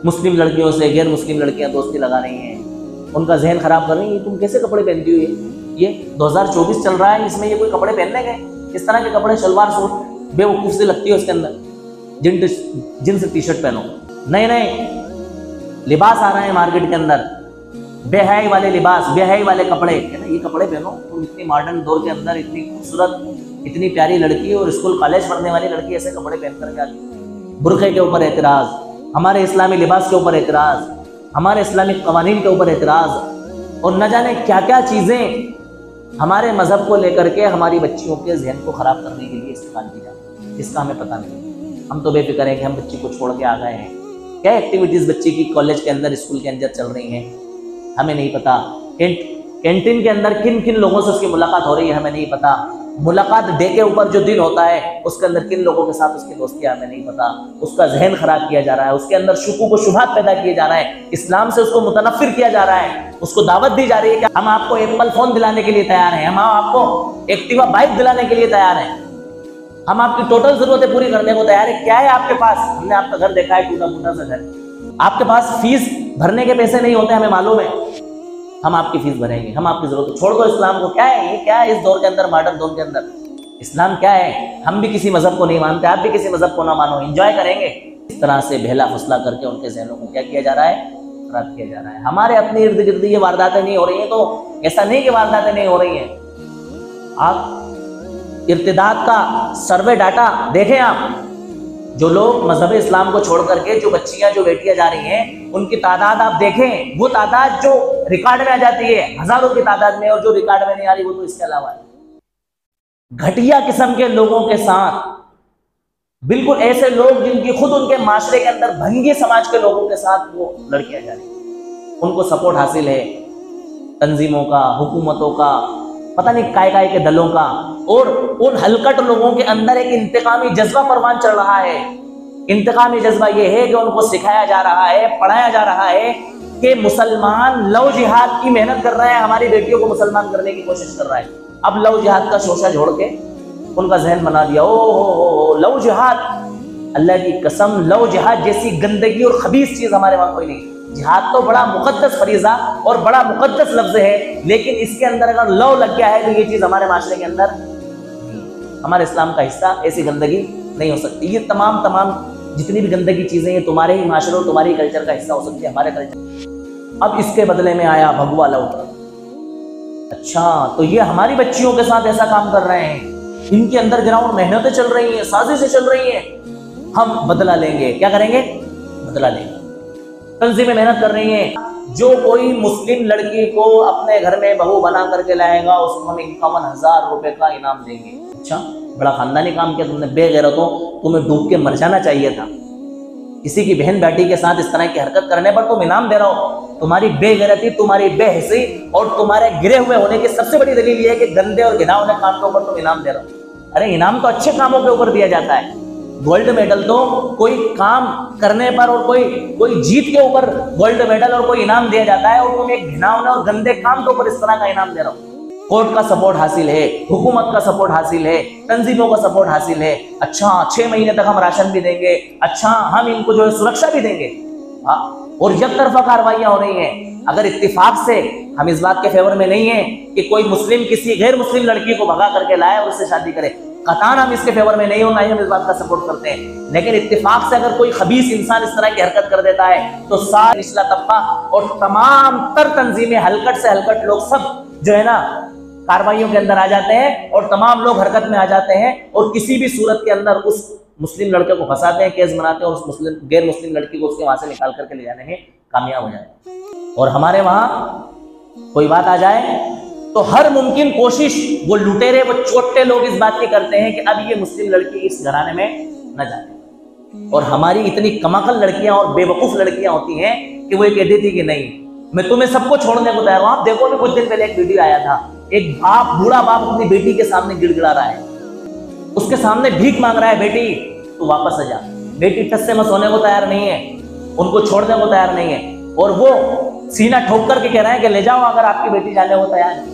मुस्लिम लड़कियों से गैर मुस्लिम लड़कियां दोस्ती लगा रही हैं, उनका जहन खराब कर रही हैं। तुम कैसे कपड़े पहनती हुई है? ये 2024 चल रहा है, इसमें ये कोई कपड़े पहनने गए? इस तरह के कपड़े, शलवार सूट बेवकूफ से लगती है उसके अंदर, जींस टी शर्ट पहनो। नए नए लिबास आ रहे हैं मार्केट के अंदर, बेहयाई वाले लिबास, बेहयाई वाले कपड़े, है ना, ये कपड़े पहनो। तुम इतनी मॉडर्न दौर के अंदर इतनी खूबसूरत, इतनी प्यारी लड़की और स्कूल कॉलेज पढ़ने वाली लड़की ऐसे कपड़े पहन कर क्या? बुरखे के ऊपर एतराज, हमारे इस्लामी लिबास के ऊपर एतराज, हमारे इस्लामिक कवानीन के ऊपर एतराज, और न जाने क्या क्या चीज़ें हमारे मजहब को लेकर के हमारी बच्चियों के जहन को ख़राब करने के लिए इस्तेमाल की जाती है। इसका हमें पता नहीं। हम तो बेफिक्र हैं कि हम बच्ची को छोड़ के आ गए हैं। क्या एक्टिविटीज़ बच्ची की कॉलेज के अंदर, स्कूल के अंदर चल रही हैं, हमें नहीं पता। कैंटीन के अंदर किन किन लोगों से उसकी मुलाकात हो रही है, हमें नहीं पता। मुलाकात डे के ऊपर जो दिन होता है उसके अंदर किन लोगों के साथ उसकी दोस्ती, हमें नहीं पता। उसका जहन खराब किया जा रहा है, उसके अंदर शुकूक व शुबहात पैदा किए जा रहे हैं, इस्लाम से उसको मुतनफ़िर किया जा रहा है, उसको दावत दी जा रही है कि हम आपको एप्पल फोन दिलाने के लिए तैयार हैं, हम आपको एक्टिवा बाइक दिलाने के लिए तैयार हैं, हम आपकी टोटल जरूरतें पूरी करने को तैयार है। क्या है आपके पास? हमने आपका घर देखा है, टूटा फूटा सा घर। आपके पास फीस भरने के पैसे नहीं होते, हमें मालूम है। हम आपकी फीस भरेंगे, हम आपकी जरूरत। छोड़ दो इस्लाम को। क्या है ये? क्या है इस दौर के अंदर, मॉडर्न दौर के अंदर इस्लाम क्या है? हम भी किसी मजहब को नहीं मानते, आप भी किसी मजहब को ना मानो, एंजॉय करेंगे। इस तरह से बहला फुसला करके उनके जहनों को क्या किया जा रहा है? खराब किया जा रहा है। हमारे अपने इर्द गिर्द ये वारदातें नहीं हो रही हैं, तो ऐसा नहीं कि वारदातें नहीं हो रही हैं। आप इर्तिदाद का सर्वे डाटा देखें, आप जो लोग मजहब इस्लाम को छोड़ करके जो बच्चियां, जो बेटियां जा रही हैं, उनकी तादाद आप देखें। वो तादाद जो रिकॉर्ड में आ जाती है हजारों की तादाद में, और जो रिकॉर्ड में नहीं आ रही वो तो इसके अलावा है। घटिया किस्म के लोगों के साथ, बिल्कुल ऐसे लोग जिनकी खुद उनके माशरे के अंदर भंगी समाज के लोगों के साथ वो लड़कियां जा रही हैं। उनको सपोर्ट हासिल है तंजीमों का, हुकूमतों का, पता नहीं काय के दलों का, और उन हलकट लोगों के अंदर एक इंतकामी जज्बा परवान चढ़ रहा है। इंतकामी जज्बा ये है कि उनको सिखाया जा रहा है, पढ़ाया जा रहा है कि मुसलमान लव जिहाद की मेहनत कर रहे हैं, हमारी बेटियों को मुसलमान करने की कोशिश कर रहा है। अब लव जिहाद का शोशा जोड़ के उनका जहन बना दिया। ओ लव जिहाद, अल्लाह की कसम, लव जिहाद जैसी गंदगी और खबीस चीज हमारे वहां कोई नहीं। जिहाद तो बड़ा मुकद्दस फरीजा और बड़ा मुकद्दस लफ्ज है, लेकिन इसके अंदर अगर लव लग गया है तो ये चीज हमारे माशरे के अंदर, हमारे इस्लाम का हिस्सा ऐसी गंदगी नहीं हो सकती। ये तमाम जितनी भी गंदगी चीजें, ये तुम्हारे ही माशरे और तुम्हारे ही कल्चर का हिस्सा हो सकती है, हमारे कल्चर। अब इसके बदले में आया भगवा लव। अच्छा, तो ये हमारी बच्चियों के साथ ऐसा काम कर रहे हैं, इनके अंदर ग्राउंड मेहनतें चल रही हैं, साजिशें चल रही हैं, हम बदला लेंगे। क्या करेंगे? बदला लेंगे। तंजीमें मेहनत कर रही हैं, जो कोई मुस्लिम लड़की को अपने घर में बहू बना करके लाएगा उसको हम 51,000 रुपए का इनाम देंगे। अच्छा, बड़ा खानदानी काम किया तुमने, बेगैरतों, तुम्हें डूब के मर जाना चाहिए था। किसी की बहन बेटी के साथ इस तरह की हरकत करने पर तुम इनाम दे रहे हो। तुम्हारी बेगैरती, तुम्हारी बेहिसी और तुम्हारे गिरे हुए होने की सबसे बड़ी दलील ये है कि गंदे और घिनौने काम के ऊपर तुम इनाम दे रहे हो। अरे इनाम तो अच्छे कामों के ऊपर दिया जाता है। गोल्ड मेडल तो कोई काम करने पर और कोई जीत के ऊपर गोल्ड मेडल और कोई इनाम दिया जाता है, और तुम एक घिनौने और गंदे काम के ऊपर इस तरह का इनाम दे रहे हो। कोर्ट का सपोर्ट हासिल है, हुकूमत का सपोर्ट हासिल है, तंजीमों का सपोर्ट हासिल है। अच्छा, 6 महीने तक हम राशन भी देंगे, अच्छा हम इनको जो है सुरक्षा भी देंगे। और एक तरफा कार्रवाइयां हो रही हैं। अगर इत्तेफाक से, हम इस बात के फेवर में नहीं है कि कोई मुस्लिम किसी गैर मुस्लिम लड़की को भगा करके लाए और उससे शादी करे, कतान हम इसके फेवर में नहीं होना ही, हम इस बात का सपोर्ट करते हैं। लेकिन इत्तेफाक से अगर कोई खबीस इंसान इस तरह की हरकत कर देता है तो सारा निचला तबका और तमाम तर तंजीमें, हलकट से हलकट लोग सब जो है ना कार्रवाइयों के अंदर आ जाते हैं, और तमाम लोग हरकत में आ जाते हैं, और किसी भी सूरत के अंदर उस मुस्लिम लड़के को फंसाते हैं, केस बनाते हैं, और उस गैर मुस्लिम लड़की को उसके वहां से निकाल करके ले जाने में कामयाब हो जाते हैं। और हमारे वहां कोई बात आ जाए तो हर मुमकिन कोशिश वो लुटेरे, वो चोटे लोग इस बात की करते हैं कि अब ये मुस्लिम लड़की इस घराने में न जाए। और हमारी इतनी कमाकल लड़कियां और बेवकूफ लड़कियां होती हैं कि वो ये कहती थी कि नहीं, मैं तुम्हें सबको छोड़ने को तैयार हूं। आप देखो, कुछ दिन पहले एक वीडियो आया था, एक बाप, बूढ़ा बाप अपनी बेटी के सामने गिड़गिड़ा रहा है, उसके सामने भीख मांग रहा है, बेटी तू वापस आ जा। बेटी टस से मस होने को तैयार नहीं है, उनको छोड़ने को तैयार नहीं है, और वो सीना ठोक करके कह रहे हैं कि ले जाओ अगर आपकी बेटी जाने को तैयार है।